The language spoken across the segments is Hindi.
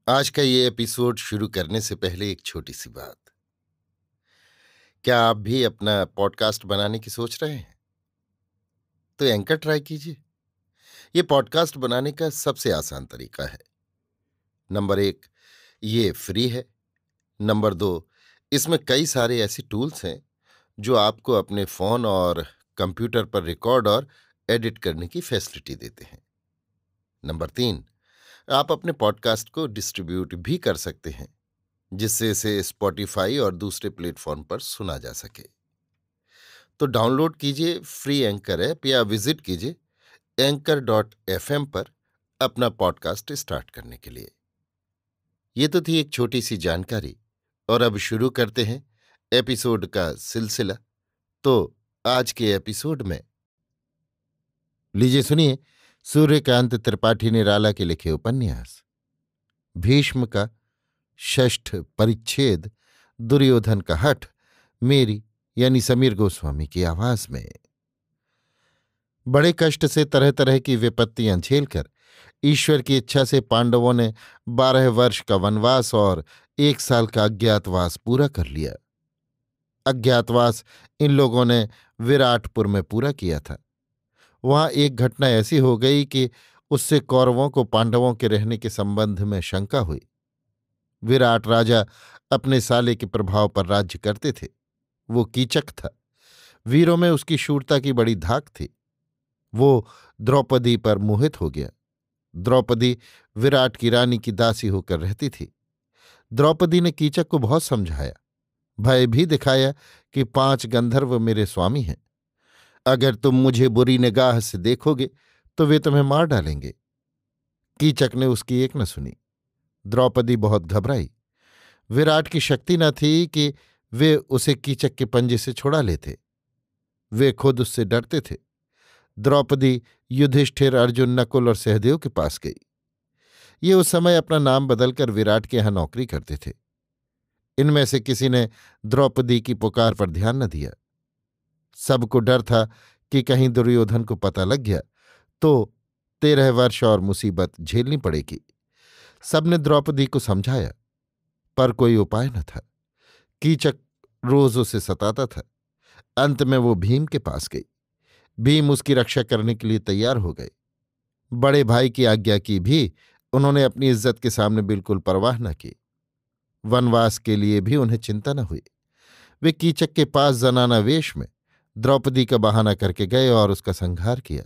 आज का ये एपिसोड शुरू करने से पहले एक छोटी सी बात। क्या आप भी अपना पॉडकास्ट बनाने की सोच रहे हैं? तो एंकर ट्राई कीजिए। ये पॉडकास्ट बनाने का सबसे आसान तरीका है। नंबर एक, ये फ्री है। नंबर दो, इसमें कई सारे ऐसे टूल्स हैं जो आपको अपने फोन और कंप्यूटर पर रिकॉर्ड और एडिट करने की फैसिलिटी देते हैं। नंबर तीन, आप अपने पॉडकास्ट को डिस्ट्रीब्यूट भी कर सकते हैं, जिससे इसे स्पॉटिफाई और दूसरे प्लेटफॉर्म पर सुना जा सके। तो डाउनलोड कीजिए फ्री एंकर ऐप या विजिट कीजिए anchor.fm पर अपना पॉडकास्ट स्टार्ट करने के लिए। ये तो थी एक छोटी सी जानकारी, और अब शुरू करते हैं एपिसोड का सिलसिला। तो आज के एपिसोड में लीजिए सुनिए सूर्यकांत त्रिपाठी निराला के लिखे उपन्यास भीष्म का षष्ठ परिच्छेद दुर्योधन का हठ, मेरी यानी समीर गोस्वामी की आवाज में। बड़े कष्ट से तरह तरह की विपत्तियां झेलकर ईश्वर की इच्छा से पांडवों ने 12 वर्ष का वनवास और 1 साल का अज्ञातवास पूरा कर लिया। अज्ञातवास इन लोगों ने विराटपुर में पूरा किया था। वहां एक घटना ऐसी हो गई कि उससे कौरवों को पांडवों के रहने के संबंध में शंका हुई। विराट राजा अपने साले के प्रभाव पर राज्य करते थे। वो कीचक था। वीरों में उसकी शूरता की बड़ी धाक थी। वो द्रौपदी पर मोहित हो गया। द्रौपदी विराट की रानी की दासी होकर रहती थी। द्रौपदी ने कीचक को बहुत समझाया, भय भी दिखाया कि 5 गंधर्व मेरे स्वामी हैं। अगर तुम मुझे बुरी निगाह से देखोगे तो वे तुम्हें मार डालेंगे। कीचक ने उसकी एक न सुनी। द्रौपदी बहुत घबराई। विराट की शक्ति न थी कि वे उसे कीचक के पंजे से छुड़ा लेते। वे खुद उससे डरते थे। द्रौपदी युधिष्ठिर, अर्जुन, नकुल और सहदेव के पास गई। ये उस समय अपना नाम बदलकर विराट के यहां नौकरी करते थे। इनमें से किसी ने द्रौपदी की पुकार पर ध्यान न दिया। सबको डर था कि कहीं दुर्योधन को पता लग गया तो 13 वर्ष और मुसीबत झेलनी पड़ेगी। सबने द्रौपदी को समझाया, पर कोई उपाय न था। कीचक रोज उसे सताता था। अंत में वो भीम के पास गई। भीम उसकी रक्षा करने के लिए तैयार हो गए। बड़े भाई की आज्ञा की भी उन्होंने अपनी इज्जत के सामने बिल्कुल परवाह न की। वनवास के लिए भी उन्हें चिंता न हुई। वे कीचक के पास जनाना वेश में द्रौपदी का बहाना करके गए और उसका संहार किया।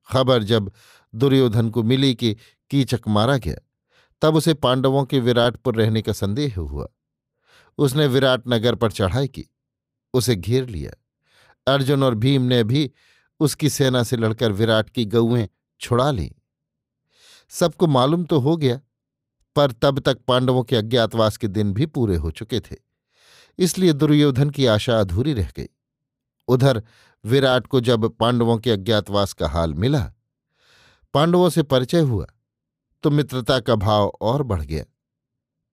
खबर जब दुर्योधन को मिली कि कीचक मारा गया, तब उसे पांडवों के विराटपुर रहने का संदेह हुआ। उसने विराट नगर पर चढ़ाई की, उसे घेर लिया। अर्जुन और भीम ने भी उसकी सेना से लड़कर विराट की गऊएं छुड़ा लीं। सबको मालूम तो हो गया, पर तब तक पांडवों के अज्ञातवास के दिन भी पूरे हो चुके थे। इसलिए दुर्योधन की आशा अधूरी रह गई। उधर विराट को जब पांडवों के अज्ञातवास का हाल मिला, पांडवों से परिचय हुआ, तो मित्रता का भाव और बढ़ गया।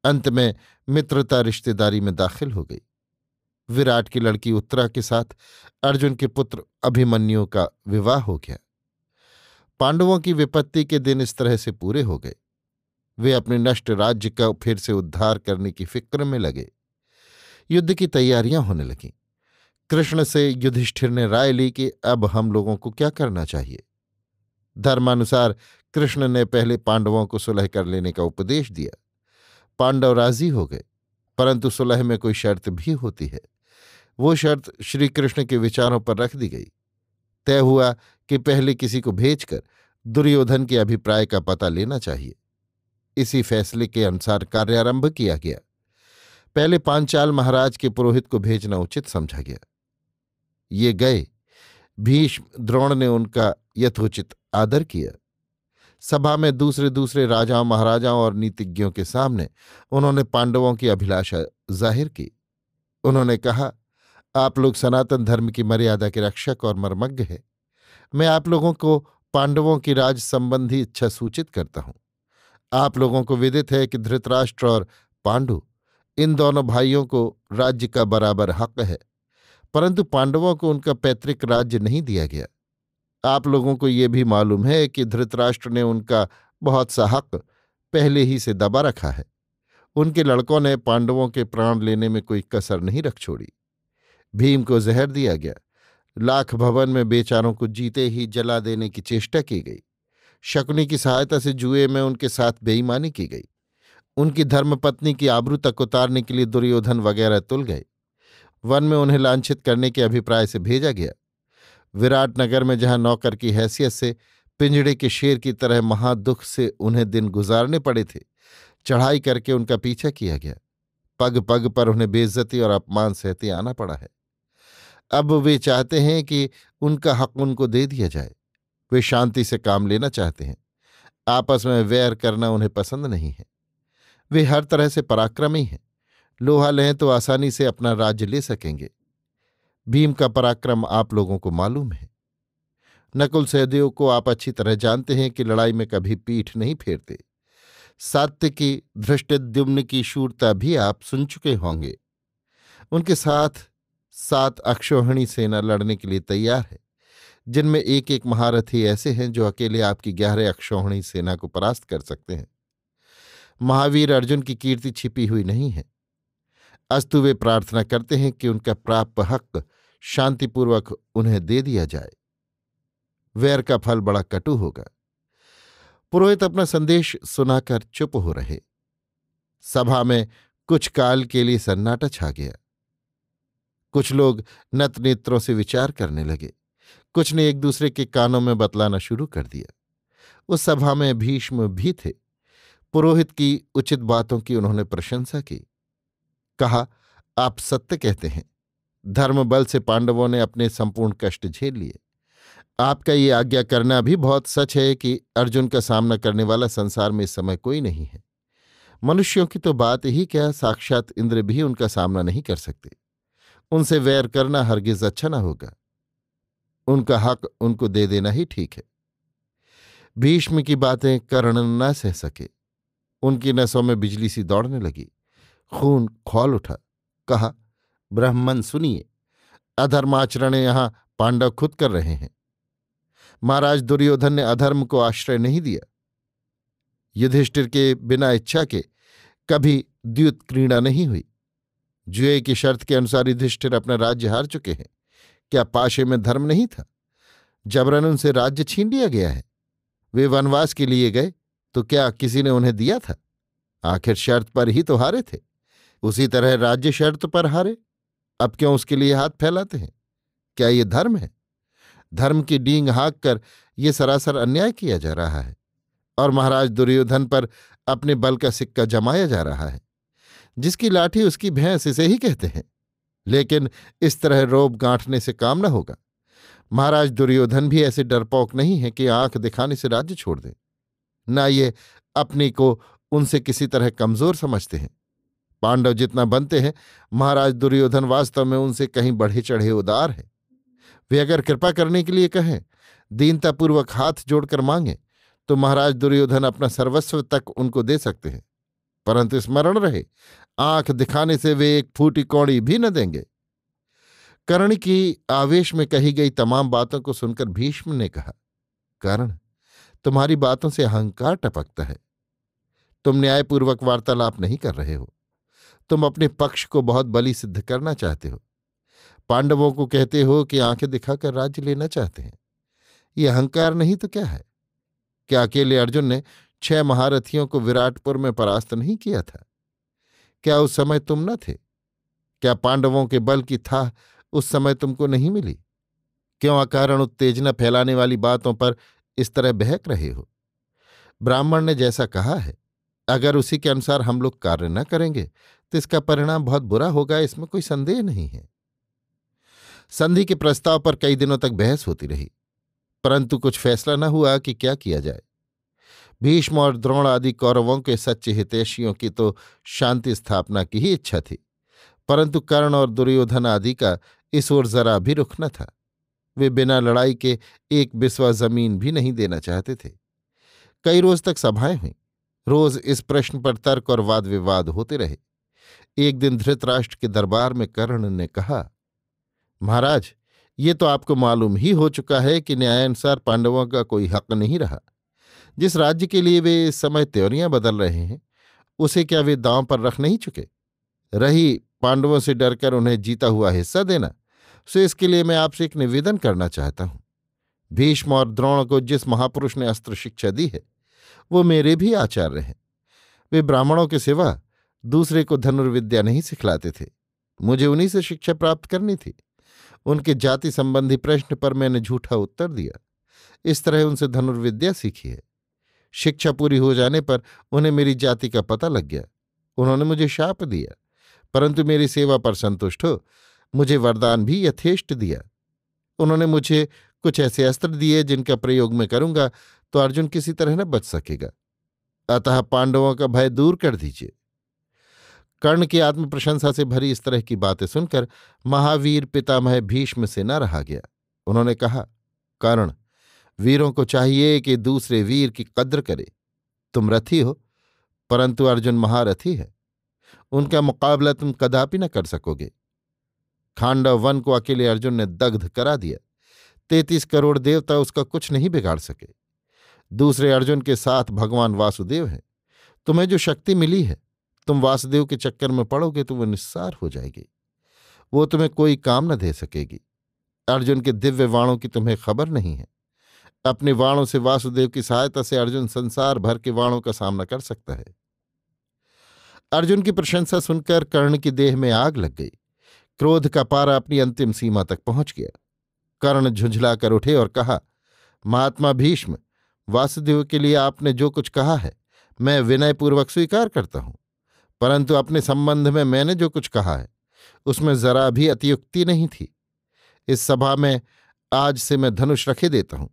अंत में मित्रता रिश्तेदारी में दाखिल हो गई। विराट की लड़की उत्तरा के साथ अर्जुन के पुत्र अभिमन्यु का विवाह हो गया। पांडवों की विपत्ति के दिन इस तरह से पूरे हो गए। वे अपने नष्ट राज्य का फिर से उद्धार करने की फिक्र में लगे। युद्ध की तैयारियां होने लगीं। कृष्ण से युधिष्ठिर ने राय ली कि अब हम लोगों को क्या करना चाहिए। धर्मानुसार कृष्ण ने पहले पांडवों को सुलह कर लेने का उपदेश दिया। पांडव राजी हो गए, परंतु सुलह में कोई शर्त भी होती है। वो शर्त श्री कृष्ण के विचारों पर रख दी गई। तय हुआ कि पहले किसी को भेजकर दुर्योधन के अभिप्राय का पता लेना चाहिए। इसी फैसले के अनुसार कार्यारंभ किया गया। पहले पांचाल महाराज के पुरोहित को भेजना उचित समझा गया। ये गए। भीष्म द्रोण ने उनका यथोचित आदर किया। सभा में दूसरे दूसरे राजाओं, महाराजाओं और नीतिज्ञों के सामने उन्होंने पांडवों की अभिलाषा जाहिर की। उन्होंने कहा, आप लोग सनातन धर्म की मर्यादा के रक्षक और मर्मज्ञ हैं। मैं आप लोगों को पांडवों की राज संबंधी इच्छा सूचित करता हूं। आप लोगों को विदित है कि धृतराष्ट्र और पांडु, इन दोनों भाइयों को राज्य का बराबर हक है, परंतु पांडवों को उनका पैतृक राज्य नहीं दिया गया। आप लोगों को ये भी मालूम है कि धृतराष्ट्र ने उनका बहुत सा हक पहले ही से दबा रखा है। उनके लड़कों ने पांडवों के प्राण लेने में कोई कसर नहीं रख छोड़ी। भीम को जहर दिया गया। लाख भवन में बेचारों को जीते ही जला देने की चेष्टा की गई। शकुनी की सहायता से जुए में उनके साथ बेईमानी की गई। उनकी धर्मपत्नी की आबरू तक उतारने के लिए दुर्योधन वगैरह तुल गए। वन में उन्हें लांछित करने के अभिप्राय से भेजा गया। विराटनगर में जहां नौकर की हैसियत से पिंजड़े के शेर की तरह महादुख से उन्हें दिन गुजारने पड़े थे, चढ़ाई करके उनका पीछा किया गया। पग पग पर उन्हें बेइज्जती और अपमान सहते आना पड़ा है। अब वे चाहते हैं कि उनका हक उनको दे दिया जाए। वे शांति से काम लेना चाहते हैं। आपस में वैर करना उन्हें पसंद नहीं है। वे हर तरह से पराक्रमी हैं। लोहा लें तो आसानी से अपना राज्य ले सकेंगे। भीम का पराक्रम आप लोगों को मालूम है। नकुल सहदेव को आप अच्छी तरह जानते हैं कि लड़ाई में कभी पीठ नहीं फेरते। सात्यकी धृष्टद्युम्न की शूरता भी आप सुन चुके होंगे। उनके साथ 7 अक्षौहिणी सेना लड़ने के लिए तैयार है, जिनमें एक एक महारथी ऐसे हैं जो अकेले आपकी 11 अक्षौहिणी सेना को परास्त कर सकते हैं। महावीर अर्जुन की कीर्ति छिपी हुई नहीं है। अस्तु वे प्रार्थना करते हैं कि उनका प्राप्त हक शांतिपूर्वक उन्हें दे दिया जाए। वैर का फल बड़ा कटु होगा। पुरोहित अपना संदेश सुनाकर चुप हो रहे। सभा में कुछ काल के लिए सन्नाटा छा गया। कुछ लोग नत नेत्रों से विचार करने लगे। कुछ ने एक दूसरे के कानों में बतलाना शुरू कर दिया। उस सभा में भीष्म भी थे। पुरोहित की उचित बातों की उन्होंने प्रशंसा की। कहा, आप सत्य कहते हैं। धर्म बल से पांडवों ने अपने संपूर्ण कष्ट झेल लिए। आपका ये आज्ञा करना भी बहुत सच है कि अर्जुन का सामना करने वाला संसार में इस समय कोई नहीं है। मनुष्यों की तो बात ही क्या, साक्षात इंद्र भी उनका सामना नहीं कर सकते। उनसे वैर करना हरगिज अच्छा न होगा। उनका हक उनको दे देना ही ठीक है। भीष्म की बातें कर्ण न सह सके। उनकी नसों में बिजली सी दौड़ने लगी। खून खौल उठा। कहा, ब्राह्मण सुनिए, अधर्माचरण यहां पांडव खुद कर रहे हैं। महाराज दुर्योधन ने अधर्म को आश्रय नहीं दिया। युधिष्ठिर के बिना इच्छा के कभी द्युत क्रीड़ा नहीं हुई। जुए की शर्त के अनुसार युधिष्ठिर अपना राज्य हार चुके हैं। क्या पाशे में धर्म नहीं था? जबरन उनसे राज्य छीन लिया गया है। वे वनवास के लिए गए तो क्या किसी ने उन्हें दिया था? आखिर शर्त पर ही तो हारे थे। उसी तरह राज्य शर्त पर हारे। अब क्यों उसके लिए हाथ फैलाते हैं? क्या ये धर्म है? धर्म की डींग हाँक कर ये सरासर अन्याय किया जा रहा है और महाराज दुर्योधन पर अपने बल का सिक्का जमाया जा रहा है। जिसकी लाठी उसकी भैंस, इसे ही कहते हैं। लेकिन इस तरह रोब गांठने से काम न होगा। महाराज दुर्योधन भी ऐसे डरपोक नहीं है कि आंख दिखाने से राज्य छोड़ दें। न ये अपने को उनसे किसी तरह कमजोर समझते हैं। पांडव जितना बनते हैं, महाराज दुर्योधन वास्तव में उनसे कहीं बढ़े चढ़े उदार है। वे अगर कृपा करने के लिए कहें, दीनतापूर्वक हाथ जोड़कर मांगे, तो महाराज दुर्योधन अपना सर्वस्व तक उनको दे सकते हैं। परंतु स्मरण रहे, आंख दिखाने से वे एक फूटी कौड़ी भी न देंगे। कर्ण की आवेश में कही गई तमाम बातों को सुनकर भीष्म ने कहा, कर्ण, तुम्हारी बातों से अहंकार टपकता है। तुम न्यायपूर्वक वार्तालाप नहीं कर रहे हो। तुम अपने पक्ष को बहुत बली सिद्ध करना चाहते हो। पांडवों को कहते हो कि आंखें दिखाकर राज्य लेना चाहते हैं। ये अहंकार नहीं तो क्या है? क्या अकेले अर्जुन ने 6 महारथियों को विराटपुर में परास्त नहीं किया था? क्या उस समय तुम न थे? क्या पांडवों के बल की थाह उस समय तुमको नहीं मिली? क्यों अकारण उत्तेजना फैलाने वाली बातों पर इस तरह बहक रहे हो? ब्राह्मण ने जैसा कहा है, अगर उसी के अनुसार हम लोग कार्य न करेंगे तो इसका परिणाम बहुत बुरा होगा, इसमें कोई संदेह नहीं है। संधि के प्रस्ताव पर कई दिनों तक बहस होती रही, परंतु कुछ फैसला न हुआ कि क्या किया जाए। भीष्म और द्रोण आदि कौरवों के सच्चे हितैषियों की तो शांति स्थापना की ही इच्छा थी, परंतु कर्ण और दुर्योधन आदि का इस ओर जरा भी रुख न था। वे बिना लड़ाई के एक बिस्वा जमीन भी नहीं देना चाहते थे। कई रोज तक सभाएं हुईं। रोज इस प्रश्न पर तर्क और वाद विवाद होते रहे। एक दिन धृतराष्ट्र के दरबार में कर्ण ने कहा, महाराज, ये तो आपको मालूम ही हो चुका है कि न्यायानुसार पांडवों का कोई हक नहीं रहा। जिस राज्य के लिए वे इस समय त्योरियां बदल रहे हैं, उसे क्या वे दांव पर रख नहीं चुके? रही पांडवों से डरकर उन्हें जीता हुआ हिस्सा देना, सो इसके लिए मैं आपसे एक निवेदन करना चाहता हूं। भीष्म और द्रोण को जिस महापुरुष ने अस्त्र शिक्षा दी है, वो मेरे भी आचार्य हैं। वे ब्राह्मणों के सिवा दूसरे को धनुर्विद्या नहीं सिखलाते थे। मुझे उन्हीं से शिक्षा प्राप्त करनी थी। उनके जाति संबंधी प्रश्न पर मैंने झूठा उत्तर दिया। इस तरह उनसे धनुर्विद्या सीखी है। शिक्षा पूरी हो जाने पर उन्हें मेरी जाति का पता लग गया। उन्होंने मुझे शाप दिया, परंतु मेरी सेवा पर संतुष्ट हो मुझे वरदान भी यथेष्ट दिया। उन्होंने मुझे कुछ ऐसे अस्त्र दिए जिनका प्रयोग मैं करूंगा तो अर्जुन किसी तरह न बच सकेगा। अतः पांडवों का भय दूर कर दीजिए। कर्ण की आत्म प्रशंसा से भरी इस तरह की बातें सुनकर महावीर पितामह भीष्म से न रहा गया। उन्होंने कहा, कर्ण, वीरों को चाहिए कि दूसरे वीर की कद्र करे। तुम रथी हो, परंतु अर्जुन महारथी है। उनका मुकाबला तुम कदापि न कर सकोगे। खांडव वन को अकेले अर्जुन ने दग्ध करा दिया। 33 करोड़ देवता उसका कुछ नहीं बिगाड़ सके। दूसरे अर्जुन के साथ भगवान वासुदेव हैं। तुम्हें जो शक्ति मिली है, तुम वासुदेव के चक्कर में पड़ोगे तो वो निस्सार हो जाएगी। वो तुम्हें कोई काम न दे सकेगी। अर्जुन के दिव्य वाणों की तुम्हें खबर नहीं है। अपने वाणों से वासुदेव की सहायता से अर्जुन संसार भर के वाणों का सामना कर सकता है। अर्जुन की प्रशंसा सुनकर कर्ण की देह में आग लग गई। क्रोध का पारा अपनी अंतिम सीमा तक पहुंच गया। कर्ण झुंझलाकर उठे और कहा, महात्मा भीष्म, वासुदेव के लिए आपने जो कुछ कहा है मैं विनयपूर्वक स्वीकार करता हूं, परंतु अपने संबंध में मैंने जो कुछ कहा है उसमें जरा भी अतियुक्ति नहीं थी। इस सभा में आज से मैं धनुष रखे देता हूं।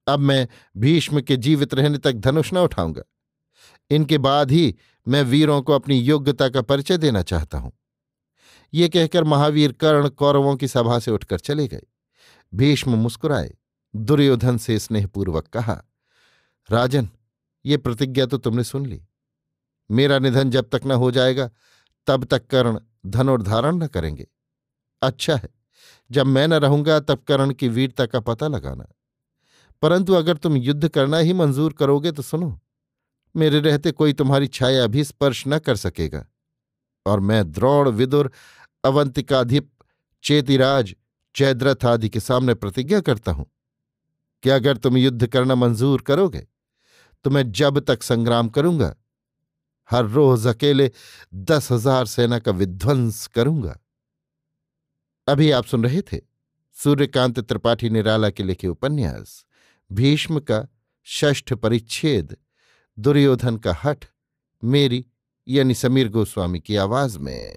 अब मैं भीष्म के जीवित रहने तक धनुष न उठाऊंगा। इनके बाद ही मैं वीरों को अपनी योग्यता का परिचय देना चाहता हूं। ये कहकर महावीर कर्ण कौरवों की सभा से उठकर चले गए। भीष्म मुस्कुराए। दुर्योधन से स्नेहपूर्वक कहा, राजन, ये प्रतिज्ञा तो तुमने सुन ली। मेरा निधन जब तक न हो जाएगा तब तक कर्ण धनुर्धारण न करेंगे। अच्छा है, जब मैं न रहूंगा तब कर्ण की वीरता का पता लगाना। परंतु अगर तुम युद्ध करना ही मंजूर करोगे तो सुनो, मेरे रहते कोई तुम्हारी छाया भी स्पर्श न कर सकेगा। और मैं द्रोण, विदुर, अवंतिकाधिप, चेतिराज, जयद्रथ आदि के सामने प्रतिज्ञा करता हूं कि अगर तुम युद्ध करना मंजूर करोगे तो मैं जब तक संग्राम करूंगा हर रोज अकेले 10,000 सेना का विध्वंस करूंगा। अभी आप सुन रहे थे सूर्यकांत त्रिपाठी निराला के लिखे उपन्यास भीष्म का 6ठ परिच्छेद दुर्योधन का हठ, मेरी यानी समीर गोस्वामी की आवाज में।